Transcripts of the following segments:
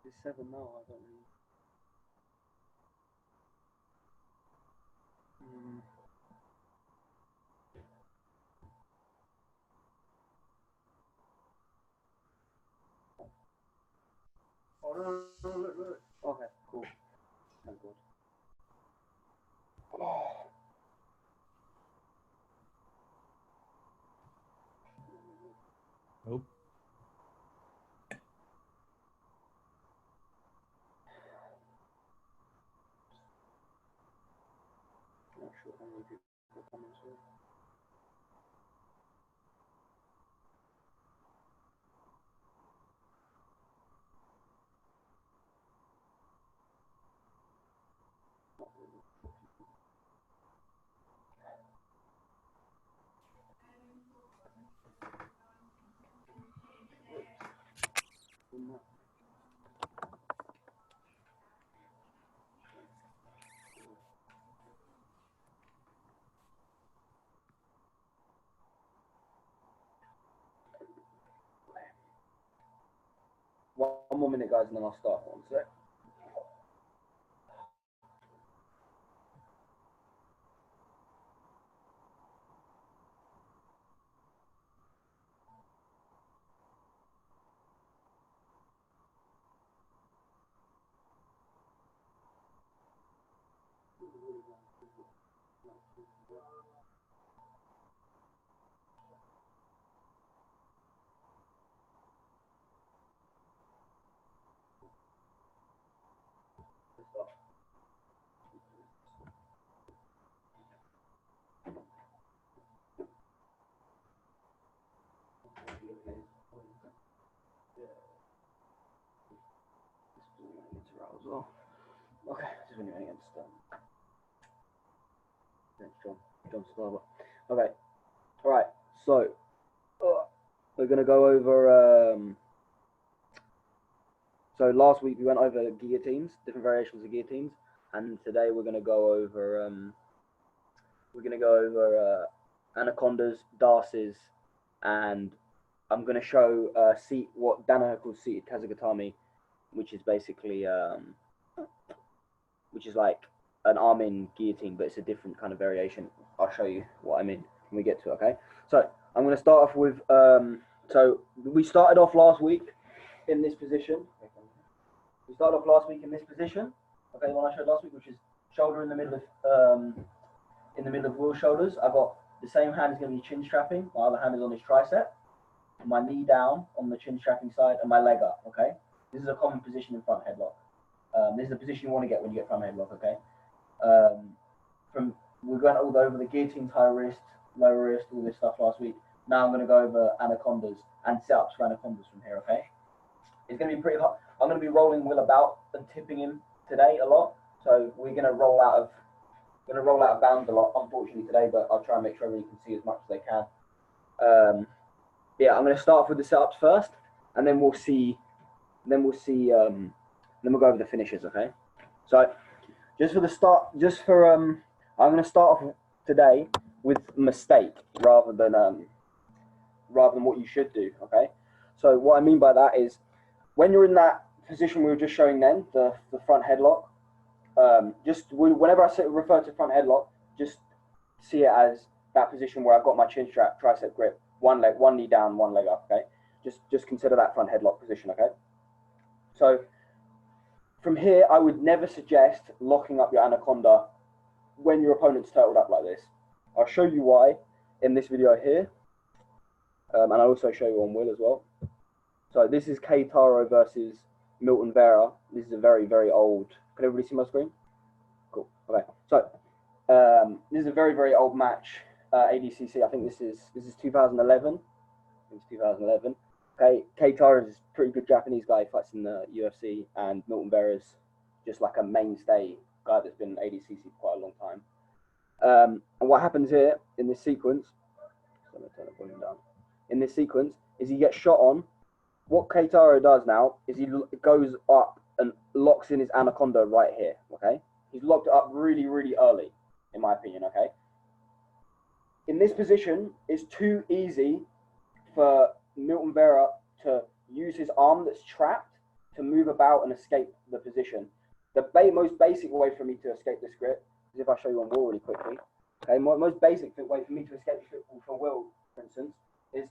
It's 7 now, I don't really. Oh, no, look. Okay, cool. Thank God. Oh. Nope. Not sure how many people are coming to. Not really. No. One more minute, guys, and then I'll start. One sec. As well. Okay, just when you're against John Starbuck. Okay, all right. So we're gonna go over. So last week we went over guillotines, different variations of guillotines, and today we're gonna go over. Anacondas, darces, and I'm gonna show what Danaher calls seated kazagatami, which is basically which is like an arm-in guillotine, but it's a different kind of variation. I'll show you what I mean when we get to it, okay? So I'm going to start off with, so we started off last week in this position. We started off last week in this position, okay, the one I showed last week, which is shoulder in the middle of Will's shoulders. I got the same hand is going to be chin strapping, my other hand is on his tricep, my knee down on the chin strapping side, and my leg up, okay? This is a common position in front headlock. This is the position you want to get when you get front headlock, okay? We went all over the guillotines, high wrist, low wrist, all this stuff last week. Now I'm going to go over anacondas and setups for anacondas from here, okay? It's going to be pretty hot. I'm going to be rolling Will about and tipping him today a lot. So we're going to roll out of bounds a lot, unfortunately today, but I'll try and make sure everybody can see as much as they can. Yeah, I'm going to start off with the setups first, and then we'll see. Then we'll go over the finishes, okay? So, I'm going to start off today with mistake rather than what you should do, okay? So what I mean by that is, when you're in that position we were just showing then, the front headlock, whenever I refer to front headlock, just see it as that position where I've got my chin strap, tricep grip, one knee down, one leg up, okay? Just consider that front headlock position, okay? So from here, I would never suggest locking up your anaconda when your opponent's turtled up like this. I'll show you why in this video here, and I'll also show you on Will as well. So this is Keitaro versus Milton Vera. This is a very, very old. Can everybody see my screen? Cool. Okay. So this is a very, very old match. ADCC. I think this is 2011. I think it's 2011. Okay, Keitaro is a pretty good Japanese guy. He fights in the UFC, and Milton Vera's just like a mainstay guy that's been in ADCC for quite a long time. And what happens here in this sequence? I'm gonna turn the volume down. In this sequence, is he gets shot on. What Keitaro does now is he goes up and locks in his anaconda right here. Okay, he's locked it up really, really early, in my opinion. Okay. In this position, it's too easy for Milton Vera to use his arm that's trapped to move about and escape the position. The most basic way for me to escape this grip is if I show you on Will really quickly. Okay, most basic way for me to escape this grip from Will, for instance, is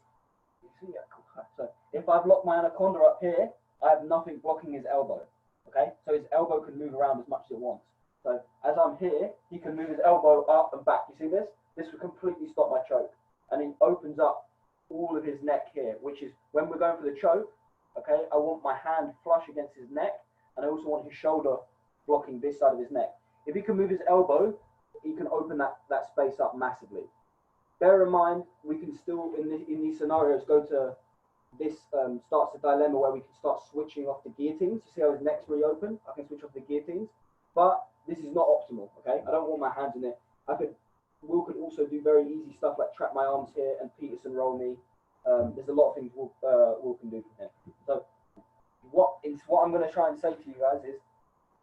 so if I block my anaconda up here, I have nothing blocking his elbow. Okay, so his elbow can move around as much as it wants. So as I'm here, he can move his elbow up and back. You see this? This will completely stop my choke, and he opens up all of his neck here, which is when we're going for the choke. Okay, I want my hand flush against his neck, and I also want his shoulder blocking this side of his neck. If he can move his elbow, he can open that space up massively. Bear in mind, we can still, in these scenarios, go to this starts a dilemma where we can start switching off the guillotines. You see how his neck's really open? I can switch off the guillotines, but this is not optimal, okay? I don't want my hands in it. Will can also do very easy stuff like trap my arms here and Peterson roll me. There's a lot of things Will can do from here. So what I'm going to try and say to you guys is,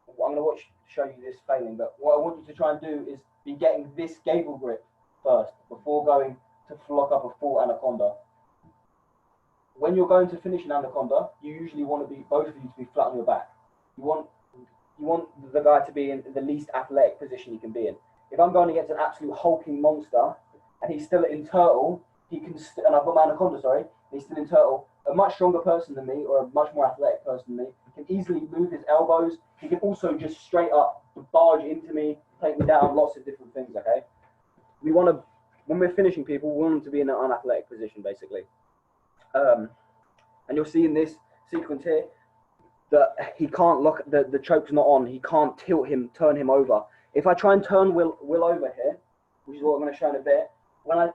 I'm going to show you this failing, but what I want you to try and do is be getting this gable grip first before going to lock up a full anaconda. When you're going to finish an anaconda, you usually want to be both of you to be flat on your back. You want the guy to be in the least athletic position he can be in. If I'm going against an absolute hulking monster and he's still in turtle, he can and I've got my anaconda, sorry, and he's still in turtle. A much stronger person than me, or a much more athletic person than me, can easily move his elbows. He can also just straight up barge into me, take me down, lots of different things. Okay, we want to, when we're finishing people, we want them to be in an unathletic position, basically. And you'll see in this sequence here that he can't lock, the choke's not on. He can't turn him over. If I try and turn Will over here, which is what I'm going to show in a bit,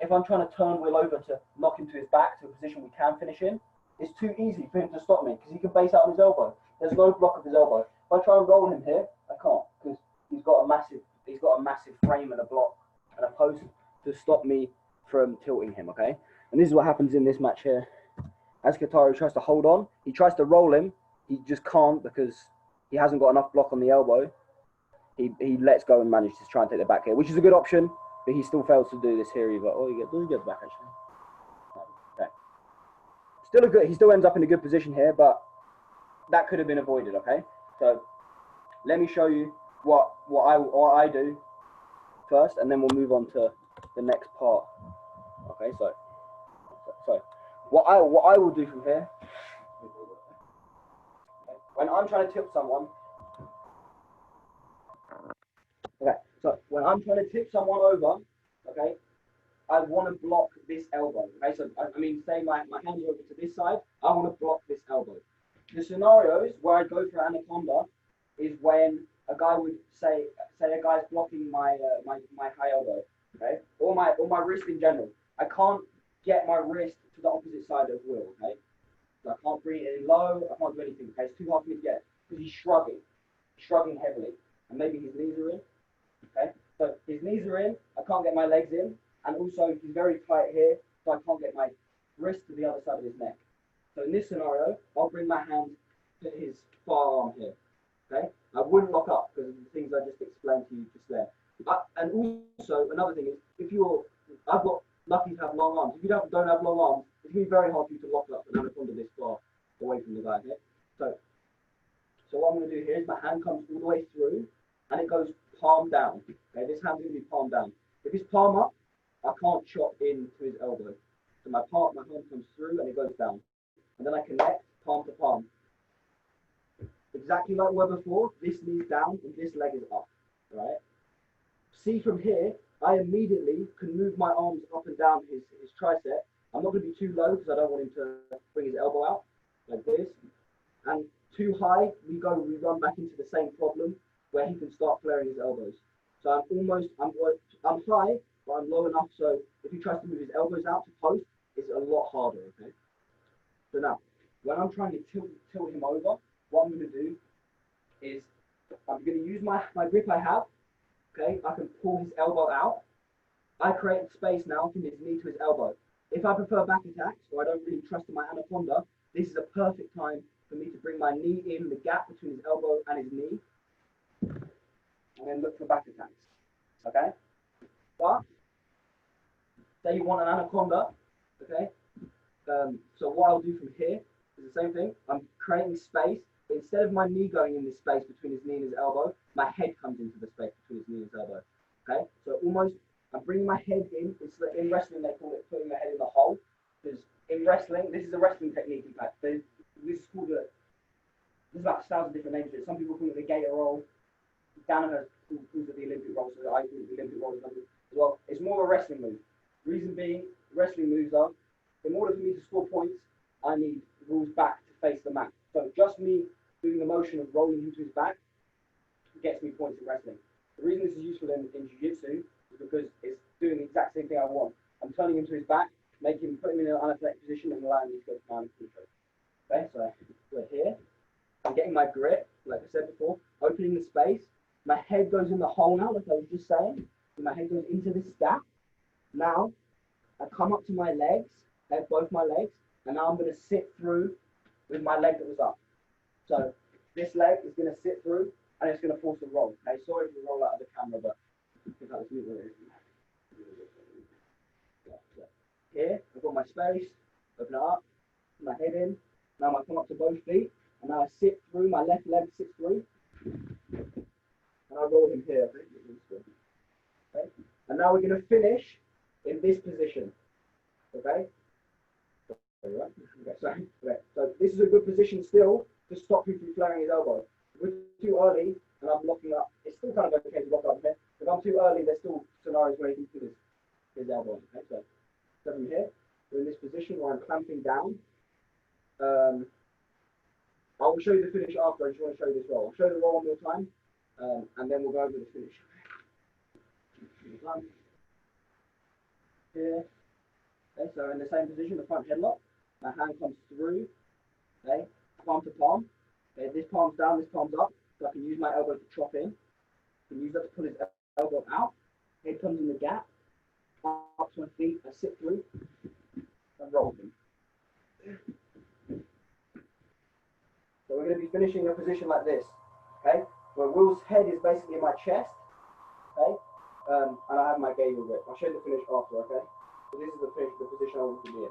if I'm trying to turn Will over to knock him to his back to a position we can finish in, it's too easy for him to stop me because he can base out on his elbow. There's no block of his elbow. If I try and roll him here, I can't because he's got a massive frame and a block and a post to stop me from tilting him. Okay, and this is what happens in this match here. As Kataru tries to hold on, he tries to roll him. He just can't because he hasn't got enough block on the elbow. He lets go and manages to try and take the back here, which is a good option, but he still fails to do this here either. Oh, he gets back actually. Okay. He still ends up in a good position here, but that could have been avoided. Okay, so let me show you what I do first, and then we'll move on to the next part. Okay, so what I will do from here, when I'm trying to tip someone. Okay, so when I'm trying to tip someone over, okay, I want to block this elbow. Okay, so I mean, say my hands are over to this side, I want to block this elbow. The scenarios where I go for anaconda is when a guy would say a guy's blocking my high elbow, okay, or my wrist in general. I can't get my wrist to the opposite side of Will, okay. So I can't bring it in low. I can't do anything. Okay, it's too hard for me to get because he's shrugging heavily, and maybe his knees are in. Okay, so his knees are in, I can't get my legs in, and also he's very tight here, so I can't get my wrist to the other side of his neck. So in this scenario, I'll bring my hand to his far arm here. Okay, I wouldn't lock up because of the things I just explained to you just there. And also another thing is, I've got lucky to have long arms. If you don't have long arms, it's going to be very hard for you to lock up an anaconda this far away from the guy here. So what I'm going to do here is my hand comes all the way through, and it goes palm down. Okay, this hand's going to be palm down. If it's palm up, I can't chop into his elbow. So my hand comes through and it goes down. And then I connect palm to palm. Exactly like we were before, this knee's down and this leg is up. Right? See from here, I immediately can move my arms up and down his tricep. I'm not going to be too low because I don't want him to bring his elbow out like this. And too high, we run back into the same problem where he can start flaring his elbows. So I'm high, but I'm low enough so if he tries to move his elbows out to post, it's a lot harder, okay? So now, when I'm trying to tilt him over, what I'm going to do is I'm going to use my grip I have, okay? I can pull his elbow out. I create space now from his knee to his elbow. If I prefer back attacks, or I don't really trust in my anaconda, this is a perfect time for me to bring my knee in the gap between his elbow and his knee, and then look for back attacks, okay? But, say you want an anaconda, okay? So what I'll do from here is the same thing. I'm creating space. instead of my knee going in this space between his knee and his elbow, my head comes into the space between his knee and his elbow. Okay, so almost I'm bringing my head in. It's like in wrestling they call it putting the head in the hole. Because in wrestling, this is a wrestling technique. In fact, this is called a. There's about 1,000 different names for it. Some people call it the gator roll. Danaher calls it the Olympic roll, so I call it the Olympic roll as well. It's more of a wrestling move. Reason being, wrestling moves are, in order for me to score points, I need rules back to face the mat. So just me doing the motion of rolling him to his back gets me points in wrestling. The reason this is useful in jiu-jitsu is because it's doing the exact same thing I want. I'm turning him to his back, put him in an unathletic position and allowing him to go down and control. Okay, so we're here. I'm getting my grip, like I said before, opening the space. My head goes in the hole now, like I was just saying. And my head goes into this gap. Now, I come up to my legs, both my legs, and now I'm going to sit through with my leg that was up. So this leg is going to sit through, and it's going to force a roll. Okay, sorry to roll out of the camera, but I think that was me. Here, I've got my space, open it up, put my head in. Now I come up to both feet, and now I sit through, my left leg sits through, and I roll him here. Okay? And now we're going to finish in this position. Okay? So this is a good position still to stop him from flaring his elbow. If we're too early and I'm blocking up, it's still kind of okay to block up here. If I'm too early, there's still scenarios where he can put his elbow. Okay? So from here, we're in this position where I'm clamping down. I will show you the finish after. I just want to show you this roll. I'll show you the roll one more time, and then we'll go over the finish. Here. Okay, so in the same position, the front headlock. My hand comes through. Okay, palm to palm. Okay, this palm's down, this palm's up. So I can use my elbow to chop in. I can use that to pull his elbow out. Head comes in the gap. Up to my feet. I sit through and roll him. So we're going to be finishing in a position like this, okay? Where Will's head is basically in my chest, okay? And I have my gable grip. I'll show you the finish after, okay? So this is the position I want to be in,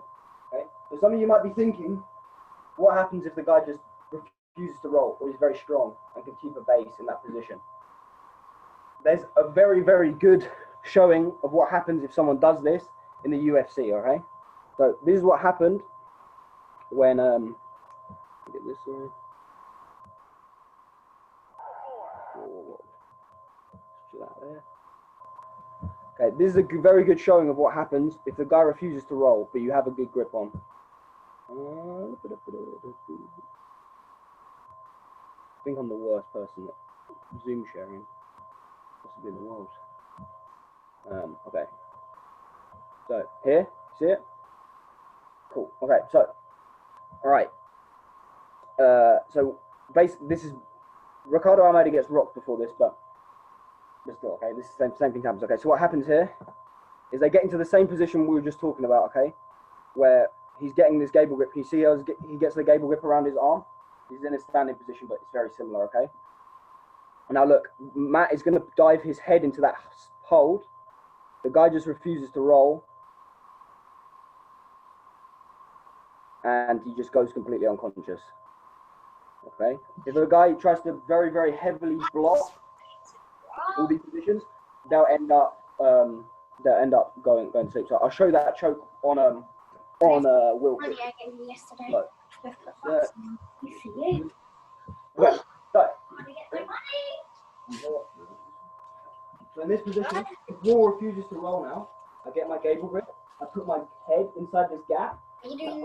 okay? So some of you might be thinking, what happens if the guy just refuses to roll, or he's very strong and can keep a base in that position? There's a very, very good showing of what happens if someone does this in the UFC, okay? So this is what happened when, get this one. Okay, this is a very good showing of what happens if the guy refuses to roll, but you have a good grip on. I think I'm the worst person at Zoom sharing, possibly in the world. Okay. So here, see it? Cool. Okay. So, all right. So basically, this is Ricardo Almeida gets rocked before this, but still, okay. This is the same thing happens. Okay. So what happens here is they get into the same position we were just talking about. Okay, where he's getting this gable grip. You see, he gets the gable grip around his arm. He's in a standing position, but it's very similar. Okay. Now look, Matt is going to dive his head into that hold. The guy just refuses to roll, and he just goes completely unconscious. Okay. If a guy tries to very, very heavily block all these positions, they'll end up going to sleep. So I'll show you that choke on Will. Money I gave you yesterday. So, You see it? okay, so Want to get my money? So in this position, if Will refuses to roll now, I get my gable grip, I put my head inside this gap. Are you doing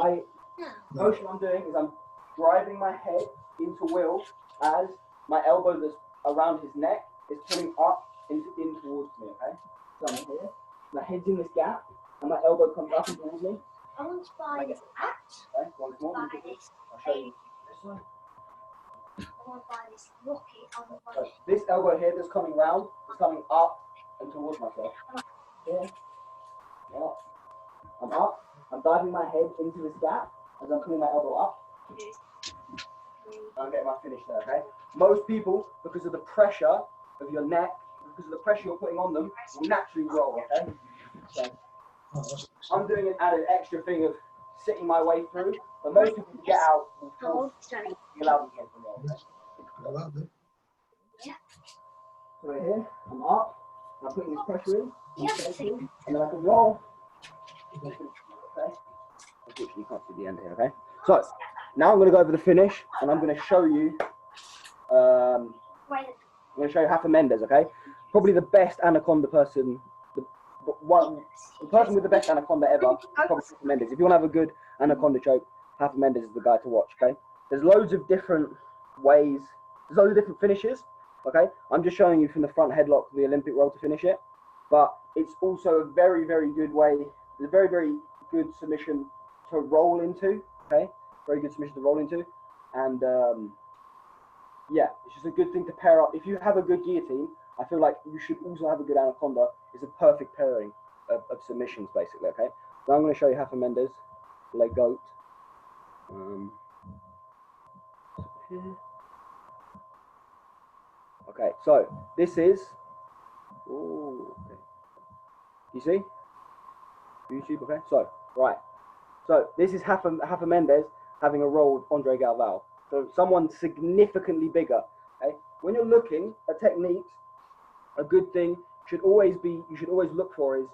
The motion I'm doing is I'm driving my head into Will as my elbow that's around his neck is pulling up in towards me, okay? So I'm here, my head's in this gap, and my elbow comes up and towards me. I want to buy this hat. Okay, once more. Buy this. I'll show you this one. I want to buy this rocket. I want to buy So this elbow here that's coming round is coming up and towards myself. Here. Yeah. I'm up. I'm diving my head into this gap as I'm pulling my elbow up. I'm getting my finish there, okay? Most people, because of the pressure of your neck, because of the pressure you're putting on them, will naturally roll, okay? So I'm doing an added extra thing of sitting my way through, but most people get out will be allowed to get from well. Okay? Yeah. So we're here, I'm up, I'm putting this pressure in, Yeah. and then I can roll. Okay? Unfortunately, you can't see the end here, okay? So, now I'm going to go over the finish, and I'm going to show you, I'm going to show you Rafa Mendes, okay? Probably the best anaconda person, the person with the best anaconda ever, probably Rafa Mendes. If you want to have a good anaconda choke, Rafa Mendes is the guy to watch, okay? There's loads of different ways, there's loads of different finishes, okay? I'm just showing you from the front headlock to the Olympic roll to finish it, but it's also a very, very good way, a very, very good submission to roll into, okay? Very good submission to roll into, and yeah, it's just a good thing to pair up. If you have a good guillotine, I feel like you should also have a good anaconda. It's a perfect pairing of submissions, basically, okay? Now I'm going to show you Rafa Mendes, leg goat. Okay, so this is, ooh, okay. You see? YouTube, okay? So, right. So this is Rafa Mendes having a rolled Andre Galvao. So someone significantly bigger. Okay? When you're looking at techniques, a good thing you should always look for is,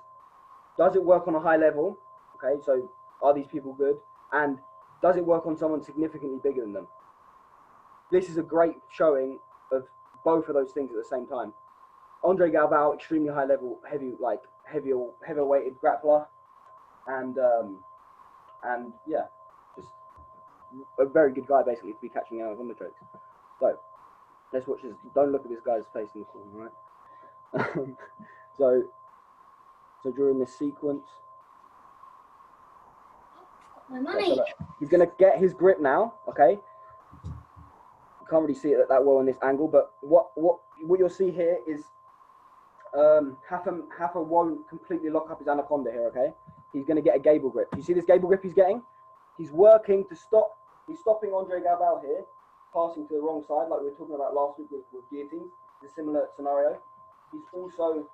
does it work on a high level? Okay, so are these people good? And does it work on someone significantly bigger than them? This is a great showing of both of those things at the same time. Andre Galvao, extremely high level, heavier weighted grappler, and yeah, just a very good guy basically to be catching anaconda chokes. So let's watch this. Don't look at this guy's face in the corner, right? so during this sequence, My money. so he's gonna get his grip now. Okay, you can't really see it that well in this angle, but what you'll see here is Rafa won't completely lock up his anaconda here. Okay, he's gonna get a gable grip. You see this gable grip he's getting? He's working to stop. He's stopping Andre Galvao here, passing to the wrong side, like we were talking about last week with guillotines. It's a similar scenario. He's also,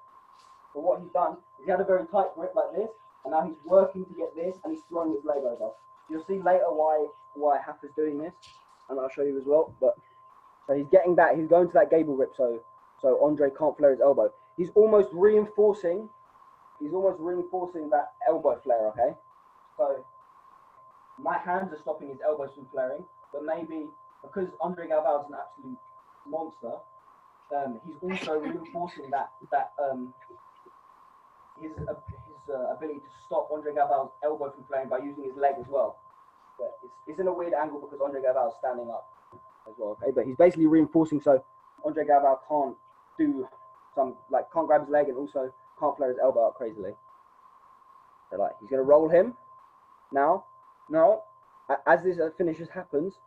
but what he's done is he had a very tight grip like this, and now he's working to get this, and he's throwing his leg over. You'll see later why Rafa's doing this, and I'll show you as well. But so he's getting that. He's going to that gable grip, so Andre can't flare his elbow. He's almost reinforcing that elbow flare. Okay, so my hands are stopping his elbows from flaring, but maybe because Andre Galvao is an absolute monster, he's also reinforcing his ability to stop Andre Galvao's elbow from flaring by using his leg as well. But it's in a weird angle because Andre Galvao is standing up as well. Okay, but he's basically reinforcing so Andre Galvao can't do can't grab his leg and also can't flare his elbow up crazily. So like he's gonna roll him now. Now, as this finishes happens,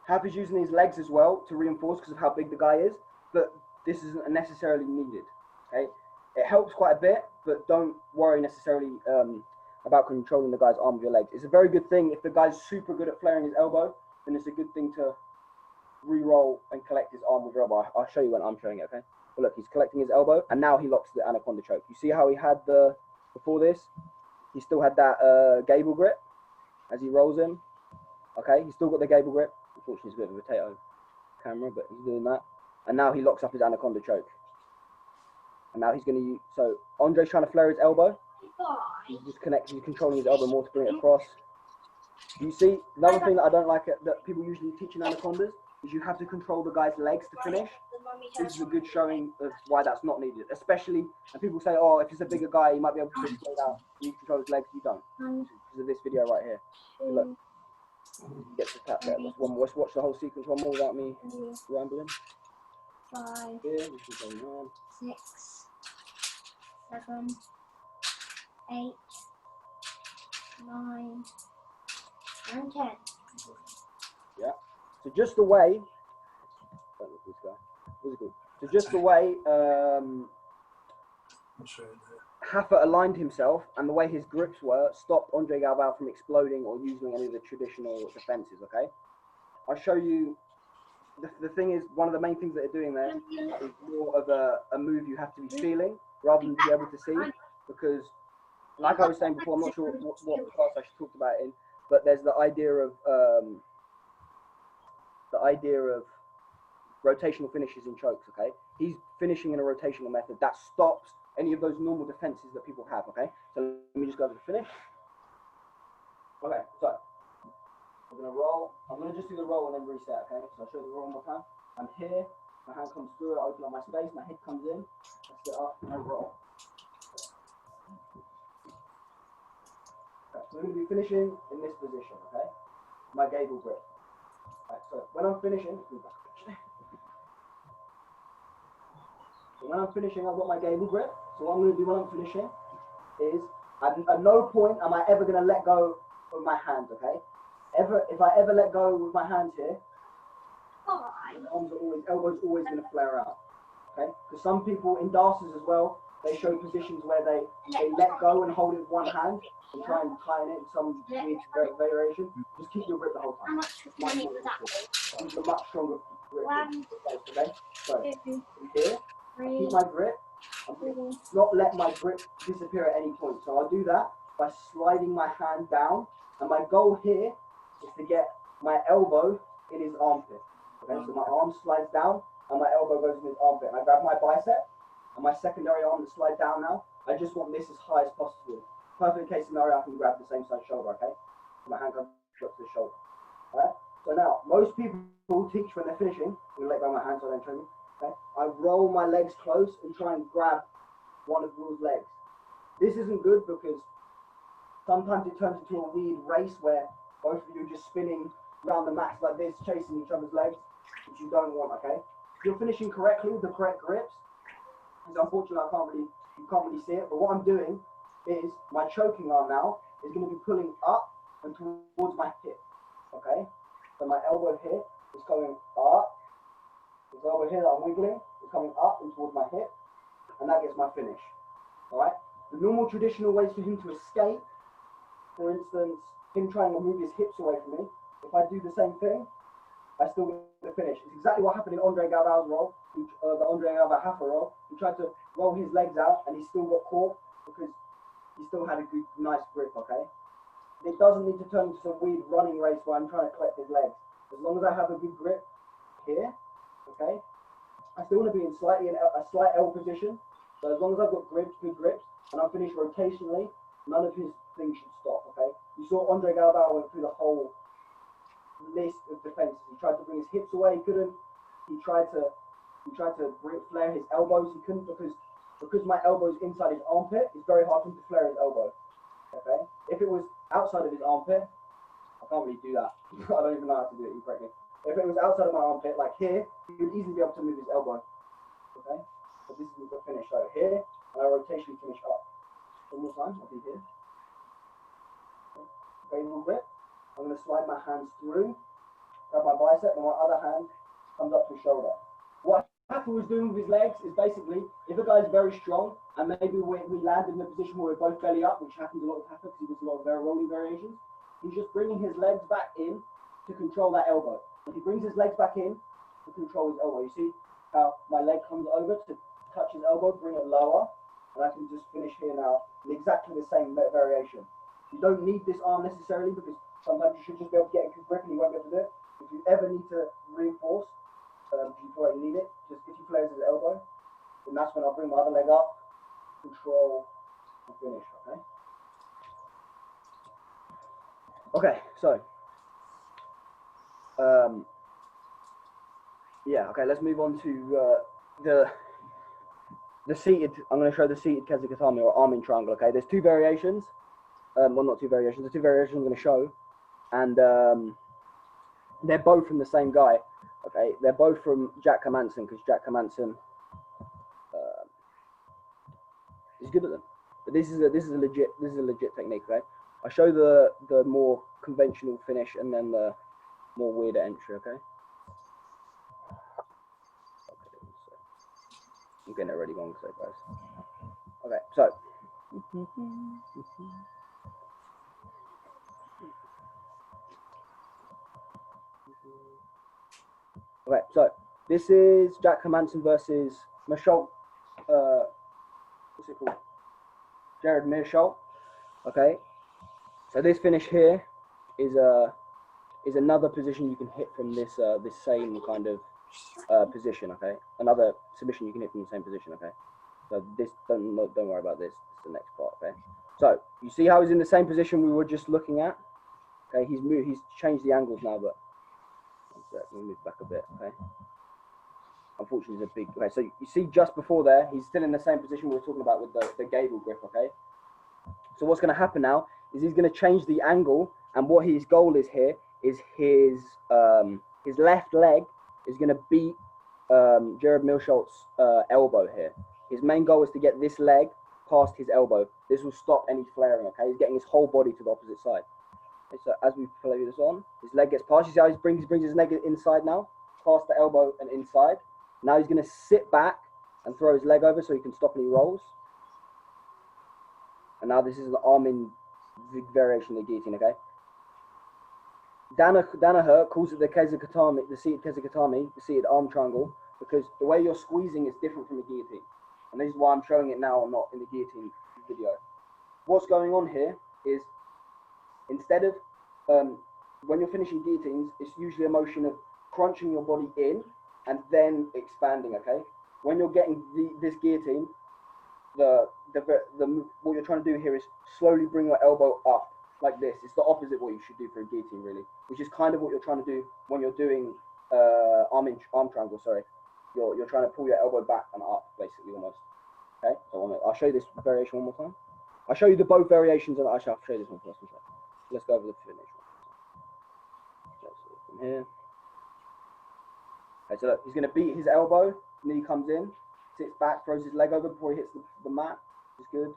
Rafa's using his legs as well to reinforce because of how big the guy is, but this isn't necessarily needed. Okay, it helps quite a bit, but don't worry necessarily about controlling the guy's arm with your legs. It's a very good thing if the guy's super good at flaring his elbow, then it's a good thing to re-roll and collect his arm with your elbow. I'll show you when I'm showing it. Okay, but look, he's collecting his elbow, and now he locks the anaconda choke. You see how he had before this? He still had that gable grip as he rolls in. Okay, he's still got the gable grip. Unfortunately, it's a bit of a potato camera, but he's doing that. And now he locks up his anaconda choke. And now he's going to use... So, Andre's trying to flare his elbow. He's controlling his elbow more to bring it across. You see, another thing that I don't like that people usually teach in anacondas is you have to control the guy's legs to finish. This is a good showing of why that's not needed, especially, and people say, oh, if he's a bigger guy, he might be able to slow down. You control his legs, you don't. Because of this video right here. So look, get to tap there. Let's watch the whole sequence one more without me rambling. 5, Here, this is going on. 6, 7, 8, 9, and 10. Yeah. So just the way, don't look at this guy. What's it called? So just the way Rafa aligned himself and the way his grips were stopped Andre Galvao from exploding or using any of the traditional defenses. Okay. I'll show you. The thing is, one of the main things that they're doing there is more of a move you have to be feeling rather than be able to see, because, like I was saying before, I'm not sure what class I talked about it in, but there's the idea of the idea of rotational finishes in chokes, okay? He's finishing in a rotational method that stops any of those normal defenses that people have, okay? So let me just go over the finish. Okay, so I'm gonna roll. I'm gonna just do the roll and then reset, okay? So I'll show you the roll one more time. I'm here, my hand comes through, I open up my space, my head comes in, I sit up, and I roll. Okay, so we're gonna be finishing in this position, okay? My gable grip. Right, so when I'm finishing, I've got my gable grip. So what I'm going to do when I'm finishing is, at no point am I ever going to let go of my hands, okay? If I ever let go with my hands here, elbows always going to flare out, okay? Because some people in dancers as well, they show positions where they let go and hold it with one hand and try and tighten it in some weird variation. Just keep your grip the whole time. How much money was that? Use a much stronger grip. Okay? So, Two, here, I keep my grip. Not let my grip disappear at any point. So I'll do that by sliding my hand down. And my goal here is to get my elbow in his armpit. Okay, so my arm slides down and my elbow goes in his armpit. And I grab my bicep and my secondary arm to slide down now. I just want this as high as possible. Perfect case scenario, I can grab the same side shoulder, okay? So my hand comes up to the shoulder. Alright? So now, most people teach when they're finishing, I'm going to let go of my hand so I don't choke me. Okay? I roll my legs close and try and grab one of Will's legs. This isn't good because sometimes it turns into a weird race where both of you are just spinning around the mats like this, chasing each other's legs, which you don't want, okay? If you're finishing correctly with the correct grips, because unfortunately you can't really see it, but what I'm doing is my choking arm now is going to be pulling up and towards my hip, okay? So my elbow here is going up. This elbow here that I'm wiggling is coming up and towards my hip, and that gets my finish. Alright? The normal traditional ways for him to escape, for instance, him trying to move his hips away from me, if I do the same thing, I still get the finish. It's exactly what happened in Andre Galvao's roll, the Andre Galvao Hafa roll. He tried to roll his legs out, and he still got caught because he still had a good, nice grip, okay? It doesn't need to turn into some weird running race where I'm trying to collect his legs. As long as I have a good grip here, okay, I still want to be in a slight L position. So as long as I've got good grips, and I'm finished rotationally, none of his things should stop, okay? You saw Andre Galvao went through the whole list of defenses. He tried to bring his hips away, he couldn't. He tried to flare his elbows, he couldn't because my elbow's inside his armpit, it's very hard for him to flare his elbow. Okay? If it was outside of his armpit, I can't really do that. I don't even know how to do it correctly. If it was outside of my armpit, like here, he would easily be able to move his elbow. Okay? But this is the finish. So here, and I rotationally finish up. One more time, I'll be here. Okay, little grip. I'm going to slide my hands through, grab my bicep, and my other hand comes up to the shoulder. What Hafa was doing with his legs is basically, if a guy's very strong, and maybe we land in a position where we're both belly up, which happens a lot with Hafa because he does a lot of rolling variations, he's just bringing his legs back in to control that elbow. If he brings his legs back in to control his elbow, you see how my leg comes over to touch his elbow, bring it lower, and I can just finish here now in exactly the same variation. You don't need this arm necessarily because sometimes you should just be able to get a good grip and you won't be able to do it. If you ever need to reinforce, you probably need it, just if he flares his elbow, then that's when I'll bring my other leg up, control, and finish, okay? Okay, so, yeah, okay, let's move on to the seated, I'm going to show the seated Kezukatami or arming triangle, okay? There's two variations, well, not two variations, the two variations I'm going to show, and they're both from the same guy, okay? They're both from Jack Hermansen, because Jack Hermansen is good at them. But this is a legit technique, okay? I show the more conventional finish and then the more weirder entry, okay? I'm getting it ready wrong, so guys. Okay, so. Okay, so this is Jack Hermansen versus Michel. What's it called? Jared Meerschault. Okay, so this finish here is is another position you can hit from this this same kind of position. Okay, another submission you can hit from the same position. Okay, so this don't worry about this. This is the next part. Okay, so you see how he's in the same position we were just looking at. Okay, he's changed the angles now, but one sec, let me move back a bit. Okay. Unfortunately, it's a big. Okay, so you see just before there, he's still in the same position we were talking about with the gable grip. Okay. So what's going to happen now is he's going to change the angle, and what his goal is here is his left leg is going to beat Jared Milsholtz's elbow here. His main goal is to get this leg past his elbow. This will stop any flaring. Okay, he's getting his whole body to the opposite side. Okay, so as we play this on, his leg gets past. You see how he brings his leg inside now, past the elbow and inside. Now he's going to sit back and throw his leg over so he can stop any rolls. And now this is an arm-in variation of the guillotine, okay? Danaher calls it the Kezakatami, the seated Kezakatami, the seated arm triangle, because the way you're squeezing is different from the guillotine. And this is why I'm showing it now and not in the guillotine video. What's going on here is, instead of, when you're finishing guillotines, it's usually a motion of crunching your body in and then expanding, okay? When you're getting this guillotine, what you're trying to do here is slowly bring your elbow up like this. It's the opposite of what you should do for a guillotine, really, which is kind of what you're trying to do when you're doing arm triangle. Sorry, you're trying to pull your elbow back and up, basically, almost. Okay, so I'll show you this variation one more time. I'll show you the both variations, and actually I'll show you this one first. Let's go over the finish one. Okay, so from here. Okay, so look, he's going to beat his elbow, knee comes in, sits back, throws his leg over before he hits the mat, which is good,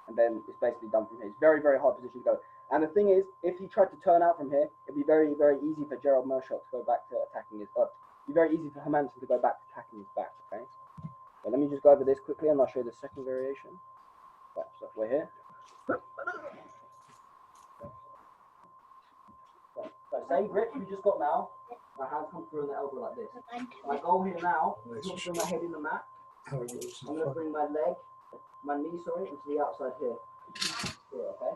and then it's basically done from here. It's very, very hard position to go. And the thing is, if he tried to turn out from here, it'd be very, very easy for Gerald Mershot to go back to attacking his it'd be very easy for Hermanson to go back to attacking his back, okay? So let me just go over this quickly, and I'll show you the second variation. Right, so we're here. So same grip we just got now. My hands come through on the elbow like this. My goal here now is not to bring my head in the mat. I'm going to bring my knee, into the outside here. Okay?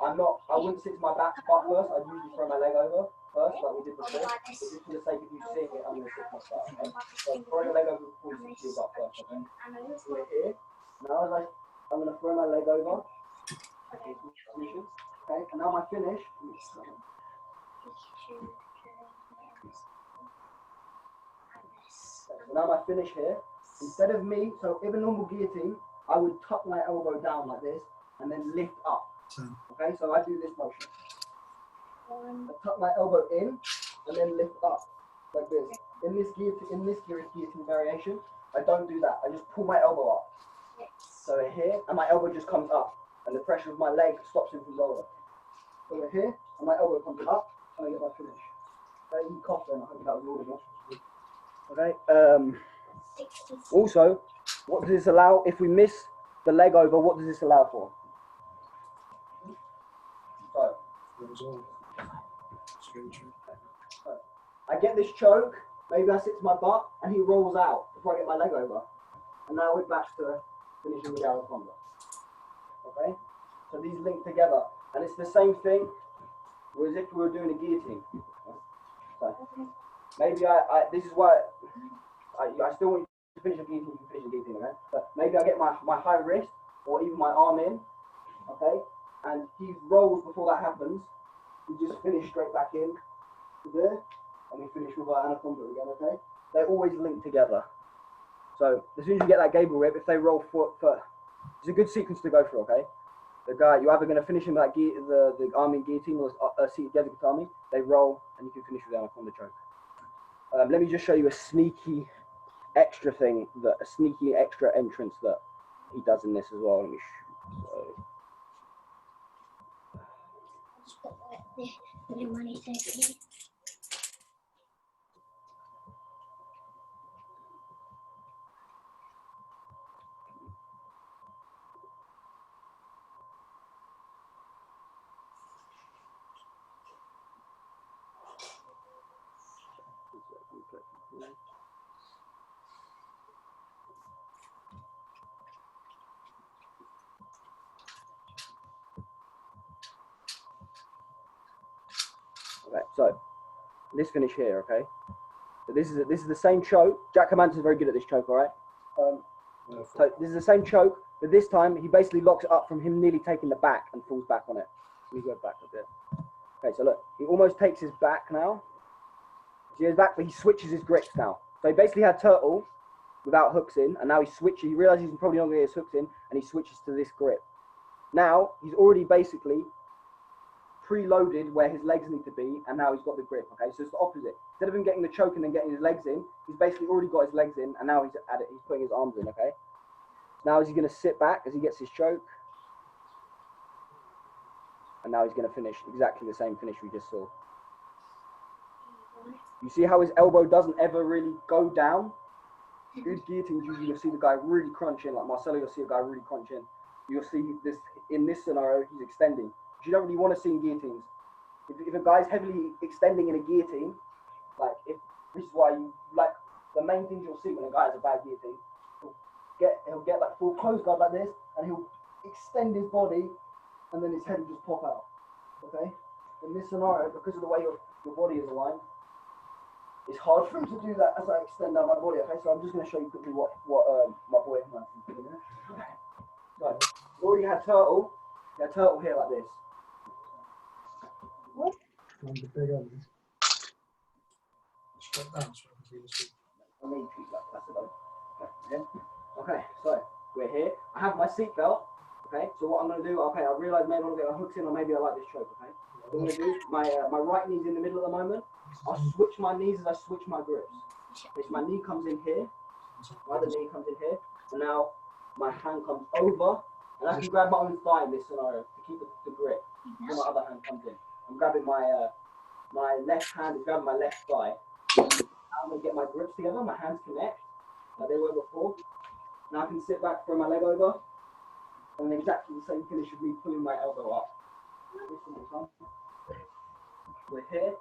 I wouldn't sit to my back butt first. I'd usually throw my leg over first, like we did before. But just for the sake of you seeing it, I'm going to sit to my butt, okay? So throw your leg over before you sit to your butt first, okay? So we're here. Now I'm going to throw my leg over. Okay? And now my finish. So now my finish here, instead of me, so in a normal guillotine, I would tuck my elbow down like this and then lift up. Okay, so I do this motion. I tuck my elbow in and then lift up like this. In this guillotine variation, I don't do that. I just pull my elbow up. So we're here, and my elbow just comes up, and the pressure of my leg stops him from rolling. So we're here, and my elbow comes up, and I get my finish. Okay, you coughed then, I hope that was audible. Okay. Also, what does this allow? If we miss the leg over, what does this allow for? So, I get this choke. Maybe I sit to my butt, and he rolls out before I get my leg over. And now we're back to finishing with our combo. Okay. So these link together, and it's the same thing as if we were doing a guillotine. So, maybe this is why I still want you to finish a guillotine, okay? But maybe I get my high wrist or even my arm in, okay? And he rolls before that happens. We just finish straight back in to there, and we finish with our anaconda again, okay? They always link together. So as soon as you get that gable whip, if they roll foot, it's a good sequence to go through, okay? The guy, you're either going to finish him like the arm in guillotine or seated Kezakatami. They roll, and you can finish with the anaconda choke. Let me just show you a sneaky extra thing, a sneaky extra entrance that he does in this as well. Let me Okay, so this finish here, okay? So this is the same choke. Jack Commander's very good at this choke, all right? So this is the same choke, but this time he basically locks it up from him nearly taking the back and falls back on it. Let me go back a bit. Okay, so look, he almost takes his back now. He goes back, but he switches his grips now. So he basically had turtle without hooks in, and now he switches. He realizes he's probably not going to get his hooks in, and he switches to this grip. Now he's already basically preloaded where his legs need to be, and now he's got the grip. Okay, so it's the opposite. Instead of him getting the choke and then getting his legs in, he's basically already got his legs in, and now he's at it. He's putting his arms in. Okay. Now is he going to sit back as he gets his choke, and now he's going to finish exactly the same finish we just saw. You see how his elbow doesn't ever really go down? Good guillotines, usually you'll see the guy really crunch in, like Marcelo, you'll see a guy really crunch in. You'll see this, in this scenario, he's extending. You don't really want to see in guillotines. If a guy's heavily extending in a guillotine, like, this is why you, like, the main things you'll see when a guy has a bad guillotine, he'll get like full close guard like this, and he'll extend his body, and then his head will just pop out, okay? In this scenario, because of the way your body is aligned, it's hard for him to do that as I extend out my body, okay? So I'm just going to show you quickly what my boy is doing. Okay. So, we already had turtle. You had turtle here like this. What? On the big one. Straight down so I can see the street. I need to that's it though. Okay, so we're here. I have my seatbelt. Okay, so what I'm going to do, okay, I realise maybe I want to get my hooks in, or maybe I like this choke, okay? What I'm going to do, my right knee's in the middle at the moment. I'll switch my knees as I switch my grips. Okay, so my knee comes in here, my other knee comes in here, and now my hand comes over, and I can grab my own thigh in this scenario to keep the grip. So my other hand comes in. I'm grabbing my left hand is grabbing my left thigh. I'm going to get my grips together, my hands connect, like they were before. Now I can sit back, throw my leg over, and then exactly the same finish of me pulling my elbow up. We're here.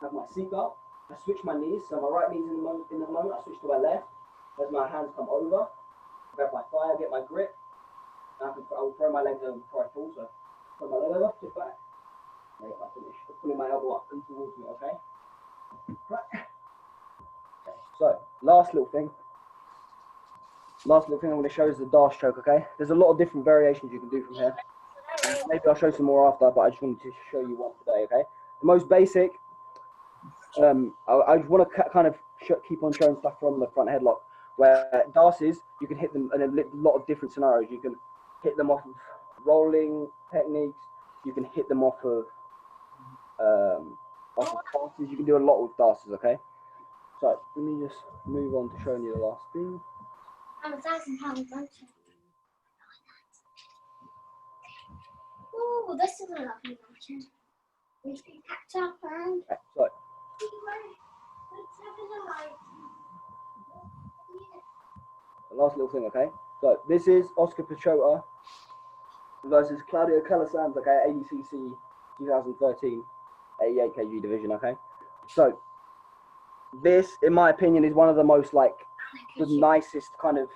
I have my seatbelt. I switch my knees, so my right knee's in the moment. I switch to my left. As my hands come over, I grab my thigh, I get my grip, and I will throw my legs over before I fall. So throw my leg over, sit back, and I get my finish. I'm pulling my elbow up and towards me, okay? Right. Okay. So last little thing I'm going to show is the dash choke, okay? There's a lot of different variations you can do from here. Maybe I'll show some more after, but I just wanted to show you one today, okay? The most basic, I just want to kind of keep on showing stuff from the front headlock, where dashes, you can hit them in a lot of different scenarios. You can hit them off of rolling techniques, you can hit them off of passes, you can do a lot with dashes, okay? So, let me just move on to showing you the last thing. I'm £1,000, don't you? Oh, this is a lovely mountain. We can catch up and Okay, so, the last little thing, okay? So, this is Oscar Pichota versus Claudio Calasanz, okay, ADCC 2013, 88 kg division, okay? So, this, in my opinion, is one of the most, like, the nicest, kind of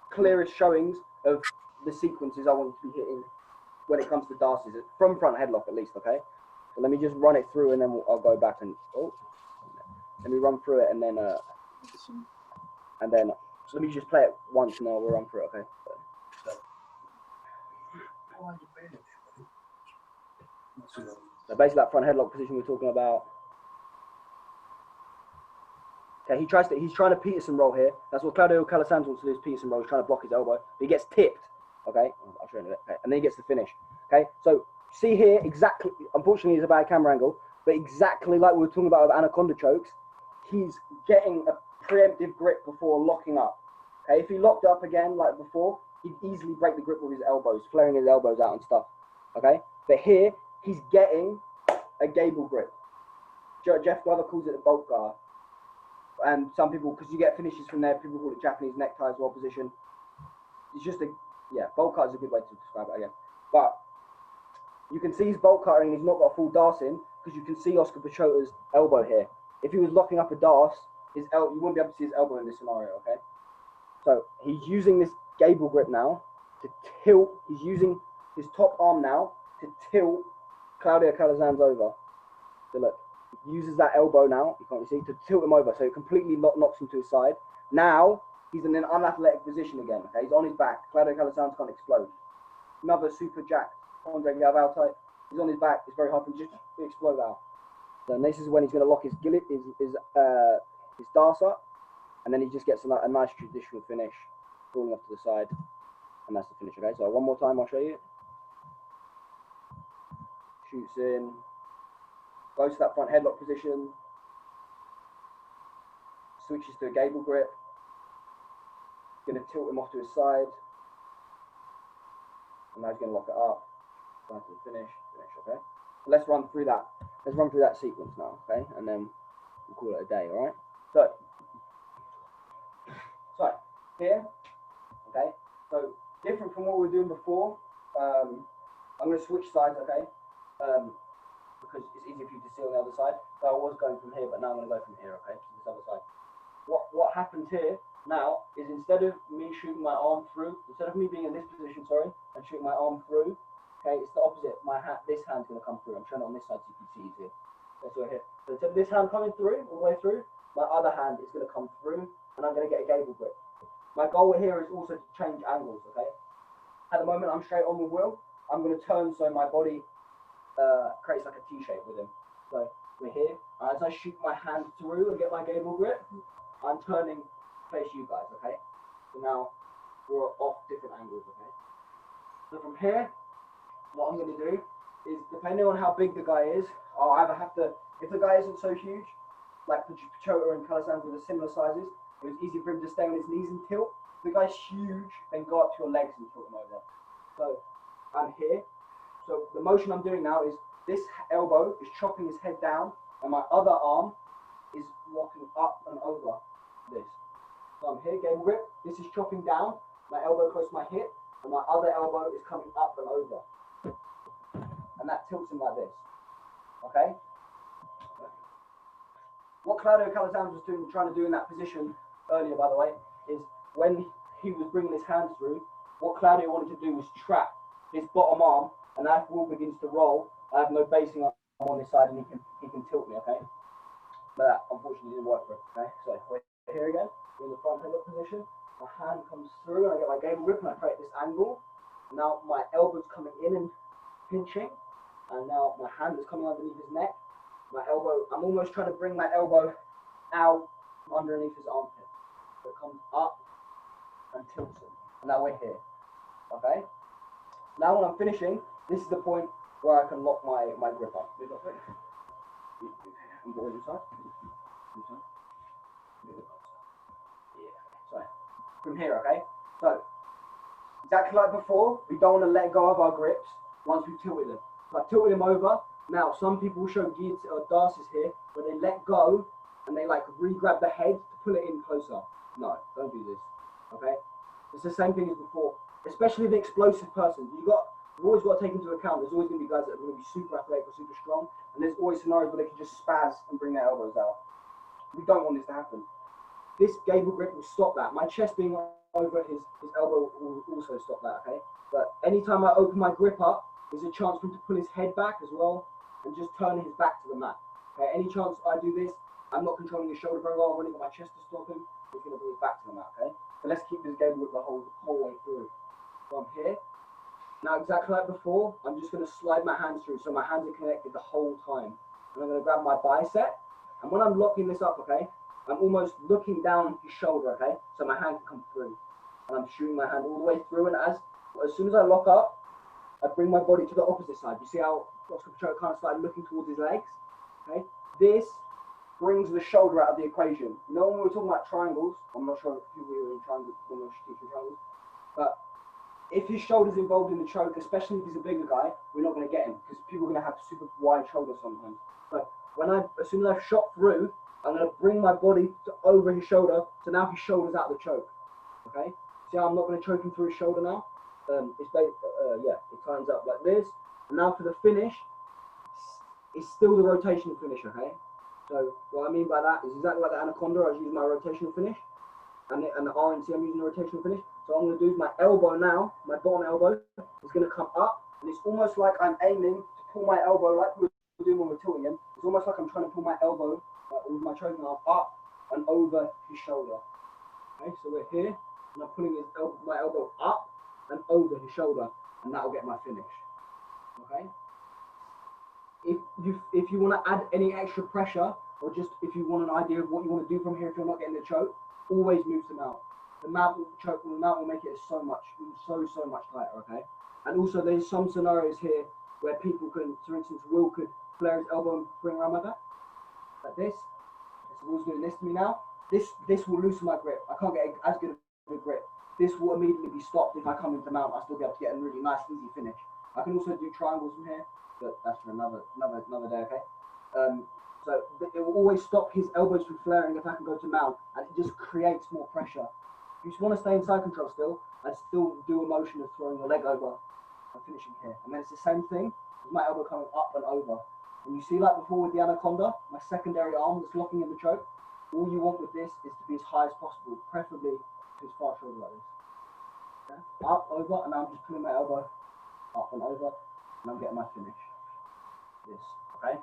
clearest showings of the sequences I want to be hitting when it comes to dashes, from front headlock at least, okay? So let me just run it through and then I'll go back and, let me run through it and then so let me just play it once and then we'll run through it, okay? So basically that front headlock position we're talking about. Okay, he's trying to Peterson roll here. That's what Claudio Calasanz wants to do, is Peterson roll. He's trying to block his elbow, but he gets tipped. Okay, I'll show you in a bit. Okay, and then he gets the finish. Okay, so see here exactly. Unfortunately, it's a bad camera angle, but exactly like we were talking about with anaconda chokes, he's getting a preemptive grip before locking up. Okay, if he locked up again like before, he'd easily break the grip with his elbows, flaring his elbows out and stuff. Okay, but here he's getting a gable grip. Jeff Glover calls it a bolt guard. And some people, because you get finishes from there, people call it Japanese necktie as well position. It's just bolt cut is a good way to describe it again. But you can see he's bolt cutting and he's not got a full dash in, because you can see Oscar Pichota's elbow here. If he was locking up a dash, you wouldn't be able to see his elbow in this scenario, okay? So he's using this gable grip now to tilt, he's using his top arm now to tilt Claudio Calasanz over. So look, he uses that elbow now, you can't see, to tilt him over, so it completely knocks him to his side. Now, he's in an unathletic position again, okay? He's on his back. Claudio Calasanz can't explode. Another super jack, Andre Galval type. He's on his back. It's very hard to just explode out. So this is when he's going to lock his darts up, and then he just gets a nice traditional finish, falling off to the side, and that's the finish, okay? So one more time, I'll show you. Shoots in, goes to that front headlock position, switches to a gable grip, going to tilt him off to his side, and now he's going to lock it up, down to the finish, okay? So let's run through that. Let's run through that sequence now, okay? And then we'll call it a day, all right? So here, okay? So different from what we were doing before. I'm going to switch sides, okay? Because it's easier for you to see on the other side. So I was going from here, but now I'm going to go from here, okay? To this other side. What happens here now is instead of me shooting my arm through, instead of me being in this position, sorry, and shooting my arm through, okay, it's the opposite. This hand's going to come through. I'm showing it on this side so you can see it here. Let's go here. So instead of this hand coming through, all the way through, my other hand is going to come through, and I'm going to get a gable grip. My goal here is also to change angles, okay? At the moment, I'm straight on the wheel. I'm going to turn so my body creates like a T shape with him. So we're here. As I shoot my hand through and get my gable grip, I'm turning to face you guys, okay? So now we're off different angles, okay? So from here, what I'm going to do is, depending on how big the guy is, I'll either have to, if the guy isn't so huge, like Pichota and Calasanz with similar sizes, it was easy for him to stay on his knees and tilt. If the guy's huge, then go up to your legs and tilt him over. So I'm here. So the motion I'm doing now is this elbow is chopping his head down, and my other arm is walking up and over this. So I'm here, gable grip. This is chopping down, my elbow close to my hip, and my other elbow is coming up and over. And that tilts him like this. Okay? What Claudio Calasanz was trying to do in that position earlier, by the way, is when he was bringing his hands through, what Claudio wanted to do was trap his bottom arm, and as the ball begins to roll, I have no basing on this side, and he can tilt me, okay? But that unfortunately didn't work for him, okay? So we're here again, we're in the front headlock position. My hand comes through, and I get my gable grip, and I create this angle. Now my elbow's coming in and pinching, and now my hand is coming underneath his neck. My elbow, I'm almost trying to bring my elbow out from underneath his armpit. So it comes up and tilts him. And now we're here. Okay? Now when I'm finishing, this is the point where I can lock my grip up. Yeah. So from here, okay? So exactly like before, we don't want to let go of our grips once we've tilted them. So I've tilted him over. Now, some people show darces here where they let go and they like re-grab the head to pull it in closer. No, don't do this. Okay? It's the same thing as before. Especially the explosive person. You've always got to take into account there's always going to be guys that are going to be super athletic or super strong, and there's always scenarios where they can just spaz and bring their elbows out. We don't want this to happen. This gable grip will stop that. My chest being over his elbow will also stop that, okay? But anytime I open my grip up, there's a chance for him to pull his head back as well and just turn his back to the mat. Okay, any chance I do this, I'm not controlling his shoulder very well. I've only got my chest to stop him. He's going to bring his back to the mat, okay? So let's keep this gable grip the whole way through. So I'm here. Now, exactly like before, I'm just going to slide my hands through so my hands are connected the whole time. And I'm going to grab my bicep. And when I'm locking this up, okay, I'm almost looking down his shoulder, okay? So my hand can come through. And I'm shooting my hand all the way through. And as soon as I lock up, I bring my body to the opposite side. You see how Oscar Pichota kind of started looking towards his legs? Okay? This brings the shoulder out of the equation. You know, when we were talking about triangles, I'm not sure if people were in triangles when we were teaching triangles, but if his shoulder's involved in the choke, especially if he's a bigger guy, we're not going to get him because people are going to have super wide shoulders sometimes. But as soon as I've shot through, I'm going to bring my body over his shoulder, so now his shoulder's out of the choke. Okay? See how I'm not going to choke him through his shoulder now? It tightens up like this. And now for the finish, it's still the rotational finish, okay? So what I mean by that is exactly like the anaconda, I was using my rotational finish, and the RNC, I'm using the rotational finish. So I'm going to do my elbow now, my bottom elbow is going to come up, and it's almost like I'm aiming to pull my elbow like doing when we're tilting him, it's almost like I'm trying to pull my elbow with my choking arm up and over his shoulder. Okay, so we're here, and I'm pulling my elbow up and over his shoulder, and that will get my finish. Okay. If you want to add any extra pressure, or just if you want an idea of what you want to do from here, if you're not getting the choke, always move to mount. The mount will make it so much tighter. Okay. And also, there's some scenarios here where people can, for instance, Will could flare his elbow and bring around my back like this. So Will's doing this to me now. This will loosen my grip. I can't get as good of a grip. This will immediately be stopped if I come into mount. I'll still be able to get a really nice, easy finish. I can also do triangles from here, but that's for another day. Okay. So it will always stop his elbows from flaring if I can go to mount, and it just creates more pressure. If you just want to stay in side control still, I'd still do a motion of throwing your leg over and finishing here. And then it's the same thing with my elbow coming up and over. And you see, like before with the anaconda, my secondary arm that's locking in the choke, all you want with this is to be as high as possible, preferably to his far shoulder like this. Okay? Up, over, and now I'm just pulling my elbow up and over, and I'm getting my finish. This, okay?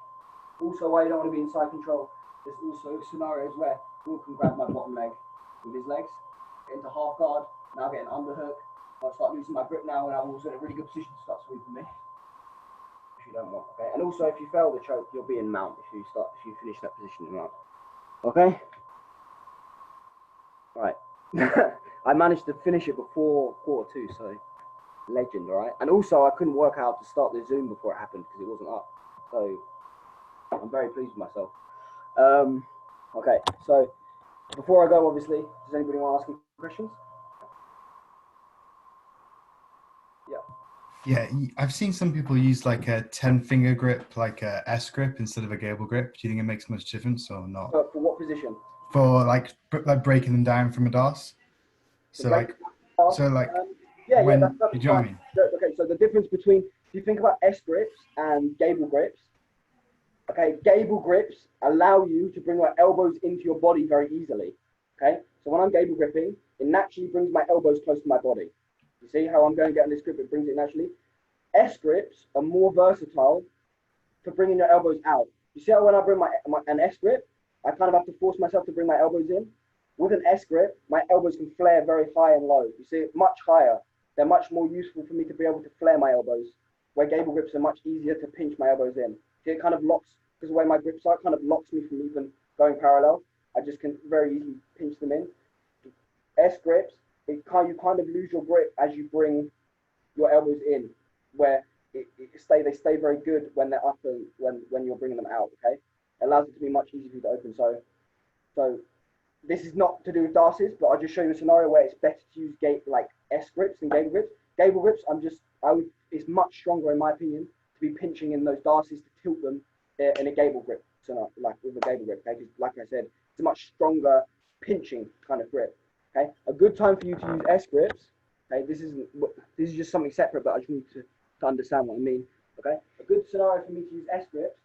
Also, why you don't want to be in side control, there's also scenarios where Will can grab my bottom leg with his legs, get into half guard, now get an underhook. I'll start losing my grip now, and I'm also in a really good position to start sweeping me. If you don't want, okay? And also, if you fail the choke, you'll be in mount if you finish that position in mount. Okay? Right. I managed to finish it before quarter 2, so legend, alright? And also, I couldn't work out to start the Zoom before it happened because it wasn't up. So, I'm very pleased with myself. Okay, so before I go, obviously, does anybody want to ask any questions? Yeah, I've seen some people use like a 10-finger grip, like a S grip instead of a gable grip. Do you think it makes much difference or not? For what position? For like breaking them down from a DOS. So like, yeah, when, that's do you know what I mean? Okay, so the difference between, if you think about S grips and gable grips, okay, gable grips allow you to bring your elbows into your body very easily. Okay, so when I'm gable gripping, it naturally brings my elbows close to my body. You see how I'm going to get on this grip? It brings it naturally. S grips are more versatile for bringing your elbows out. You see how when I bring an S grip, I kind of have to force myself to bring my elbows in. With an S grip, my elbows can flare very high and low. You see, much higher. They're much more useful for me to be able to flare my elbows, where gable grips are much easier to pinch my elbows in. See, it kind of locks, because the way my grips are, it kind of locks me from even going parallel. I just can very easily pinch them in. S grips, you kind of lose your grip as you bring your elbows in, where they stay very good when they're up and when you're bringing them out. Okay, it allows it to be much easier for you to open. So this is not to do with darces, but I'll just show you a scenario where it's better to use like S grips than gable grips. Gable grips, it's much stronger in my opinion to be pinching in those darces to tilt them in a gable grip. So like with a gable grip, okay? Like I said, it's a much stronger pinching kind of grip. Okay, a good time for you to use S grips. Okay, this is just something separate, but I just need to understand what I mean. Okay, a good scenario for me to use S grips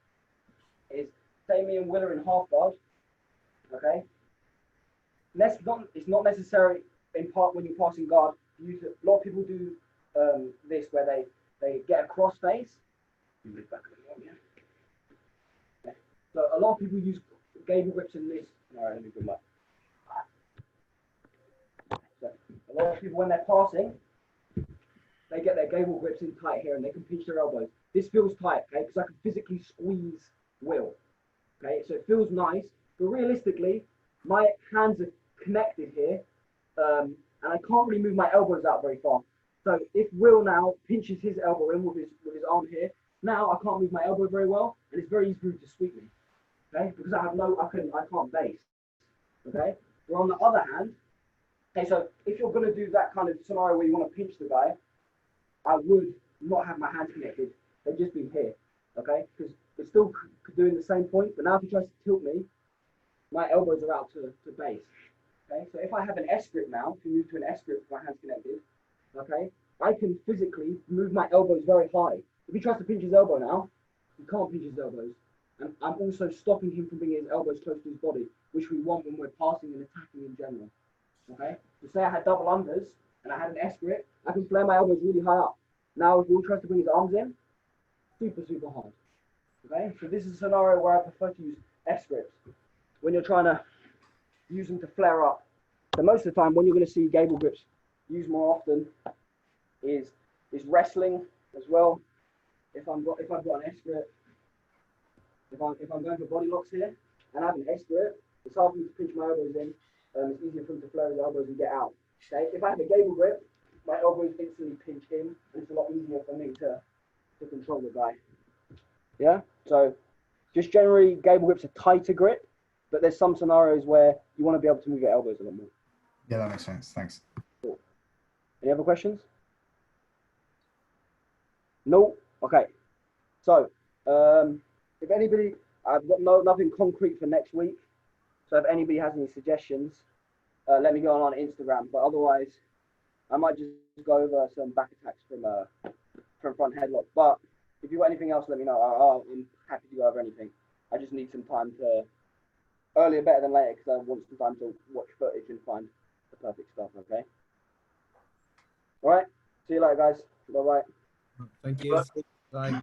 is say me and Will are in half guard. Okay, it's not necessary in part when you're passing guard. A lot of people do this where they get a cross face. Okay. So a lot of people use gable grips in this. All right, let me put my. So a lot of people, when they're passing, they get their gable grips in tight here and they can pinch their elbows. This feels tight, okay, because I can physically squeeze Will. Okay, so it feels nice, but realistically, my hands are connected here, and I can't really move my elbows out very far. So if Will now pinches his elbow in with his arm here, now I can't move my elbow very well, and it's very easy for him to sweep me. Okay, because I can't base. Okay, but on the other hand, okay, so if you're going to do that kind of scenario where you want to pinch the guy, I would not have my hands connected. They'd just be here, okay? Because it's still doing the same point, but now if he tries to tilt me, my elbows are out to base, okay? So if I have an S grip now, if you move to an S grip with my hands connected, okay, I can physically move my elbows very high. If he tries to pinch his elbow now, he can't pinch his elbows. And I'm also stopping him from bringing his elbows close to his body, which we want when we're passing and attacking in general. Okay? So say I had double unders and I had an S grip, I can flare my elbows really high up. Now if Will tries to bring his arms in, super hard. Okay, so this is a scenario where I prefer to use S grips when you're trying to use them to flare up. So most of the time, when you're going to see gable grips used more often is wrestling as well. If I've got an S grip, if I'm going for body locks here and I have an S grip, it's hard for me to pinch my elbows in. It's easier for me to flare the elbows and get out. Okay, if I have a gable grip, my elbows instantly pinch in, and it's a lot easier for me to control the guy. Yeah, so just generally, gable grip's a tighter grip, but there's some scenarios where you want to be able to move your elbows a lot more. Yeah, that makes sense. Thanks. Cool. Any other questions? No? Okay. So, if anybody, I've got nothing concrete for next week. So if anybody has any suggestions, let me go on Instagram. But otherwise, I might just go over some back attacks from front headlock. But if you got anything else, let me know. I'm happy to go over anything. I just need some time to, earlier better than later, because I want some time to watch footage and find the perfect stuff, okay? All right. See you later, guys. Bye-bye. Thank you. Bye.